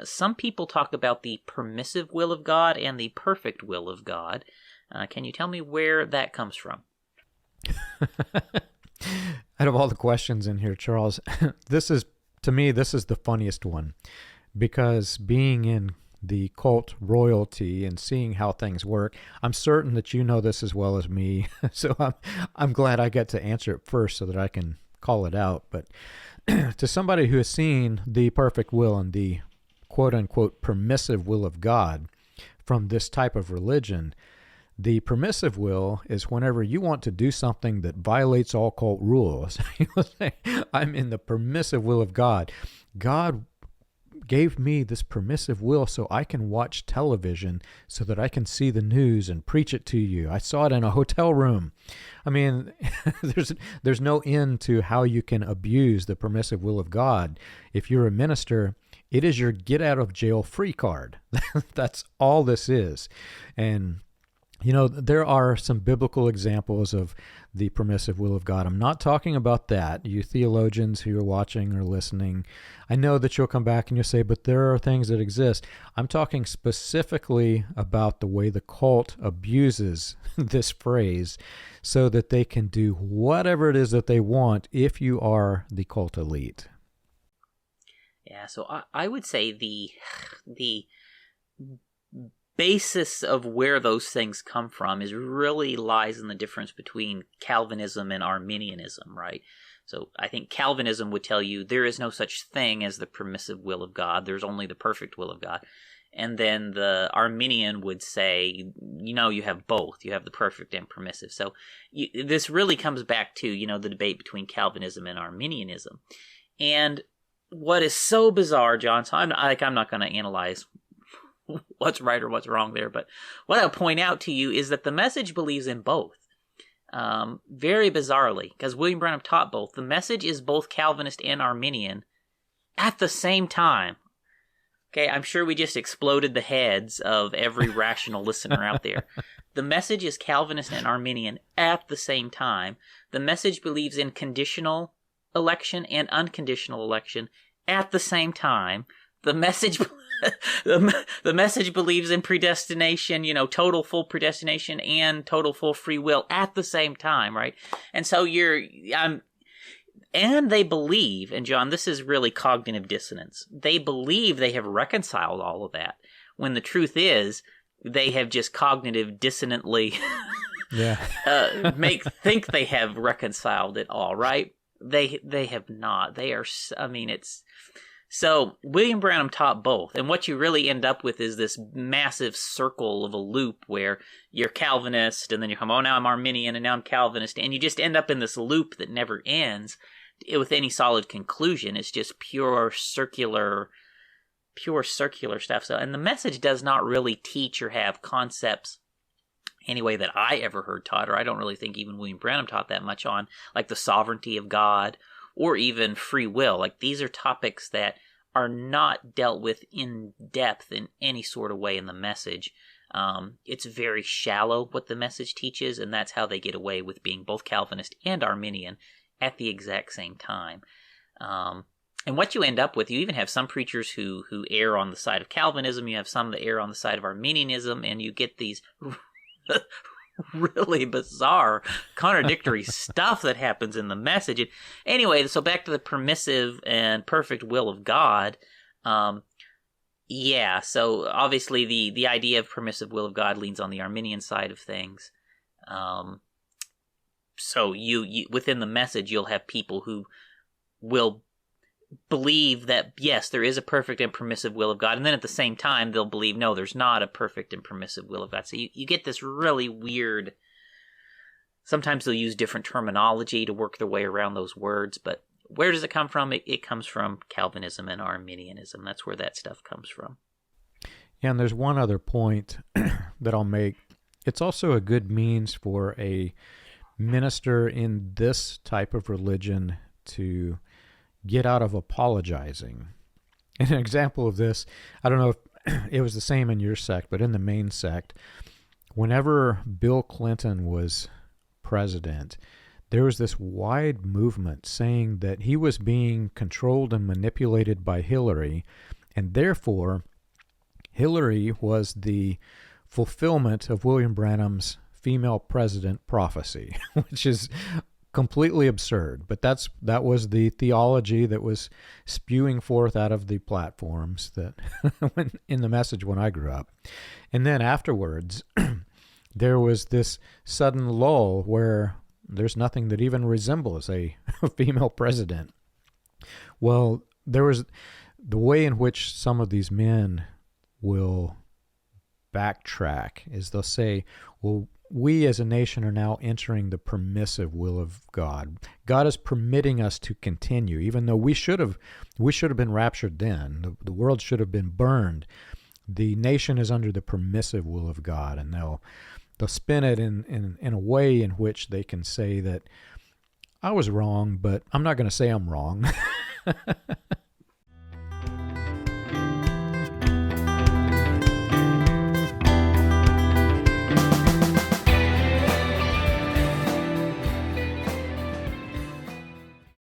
Some people talk about the permissive will of God and the perfect will of God. Can you tell me where that comes from? Out of all the questions in here, Charles, to me, this is the funniest one, because being in the cult royalty and seeing how things work, I'm certain that you know this as well as me. So I'm glad I get to answer it first so that I can call it out. But to somebody who has seen the perfect will and the quote unquote permissive will of God from this type of religion, the permissive will is whenever you want to do something that violates all cult rules. You'll say, I'm in the permissive will of God. God gave me this permissive will so I can watch television, so that I can see the news and preach it to you. I saw it in a hotel room. I mean, there's no end to how you can abuse the permissive will of God. If you're a minister, it is your get out of jail free card. That's all this is. And you know, there are some biblical examples of the permissive will of God. I'm not talking about that. You theologians who are watching or listening, I know that you'll come back and you'll say, but there are things that exist. I'm talking specifically about the way the cult abuses this phrase so that they can do whatever it is that they want if you are the cult elite. Yeah, so I would say the basis of where those things come from is really lies in the difference between Calvinism and Arminianism, right? So I think Calvinism would tell you there is no such thing as the permissive will of God. There's only the perfect will of God. And then the Arminian would say, you know, you have both. You have the perfect and permissive. So this really comes back to, you know, the debate between Calvinism and Arminianism. And what is so bizarre, John, so I'm not going to analyze what's right or what's wrong there, but what I'll point out to you is that the message believes in both. Very bizarrely, because William Branham taught both. The message is both Calvinist and Arminian at the same time. Okay, I'm sure we just exploded the heads of every rational listener out there. The message is Calvinist and Arminian at the same time. The message believes in conditional election and unconditional election at the same time. The message the message believes in predestination, you know, total full predestination and total full free will at the same time, right? And so and they believe, and John, this is really cognitive dissonance. They believe they have reconciled all of that, when the truth is they have just cognitive dissonantly think they have reconciled it all, right? They have not. They are, I mean, it's... So William Branham taught both, and what you really end up with is this massive circle of a loop where you're Calvinist, and then you come, oh, now I'm Arminian, and now I'm Calvinist, and you just end up in this loop that never ends with any solid conclusion. It's just pure circular stuff. So, and the message does not really teach or have concepts anyway that I ever heard taught, or I don't really think even William Branham taught that much on, like the sovereignty of God, or even free will. Like, these are topics that are not dealt with in depth in any sort of way in the message. It's very shallow what the message teaches, and that's how they get away with being both Calvinist and Arminian at the exact same time. And what you end up with, you even have some preachers who err on the side of Calvinism, you have some that err on the side of Arminianism, and you get these really bizarre, contradictory stuff that happens in the message. And anyway, so back to the permissive and perfect will of God. So obviously the idea of permissive will of God leans on the Arminian side of things. So you within the message, you'll have people who will believe that, yes, there is a perfect and permissive will of God, and then at the same time they'll believe, no, there's not a perfect and permissive will of God. So you get this really weird, sometimes they'll use different terminology to work their way around those words, but where does it come from? It comes from Calvinism and Arminianism. That's where that stuff comes from. Yeah, and there's one other point that I'll make. It's also a good means for a minister in this type of religion to get out of apologizing. And an example of this, I don't know if it was the same in your sect, but in the main sect, whenever Bill Clinton was president, there was this wide movement saying that he was being controlled and manipulated by Hillary, And therefore, Hillary was the fulfillment of William Branham's female president prophecy, which is completely absurd. But that was the theology that was spewing forth out of the platforms that in the message when I grew up. And then afterwards, there was this sudden lull where there's nothing that even resembles a female president. Well, there was the way in which some of these men will backtrack is they'll say, well, we as a nation are now entering the permissive will of God. God is permitting us to continue, even though we should have been raptured then. The world should have been burned. The nation is under the permissive will of God, and they'll spin it in a way in which they can say that I was wrong, but I'm not going to say I'm wrong.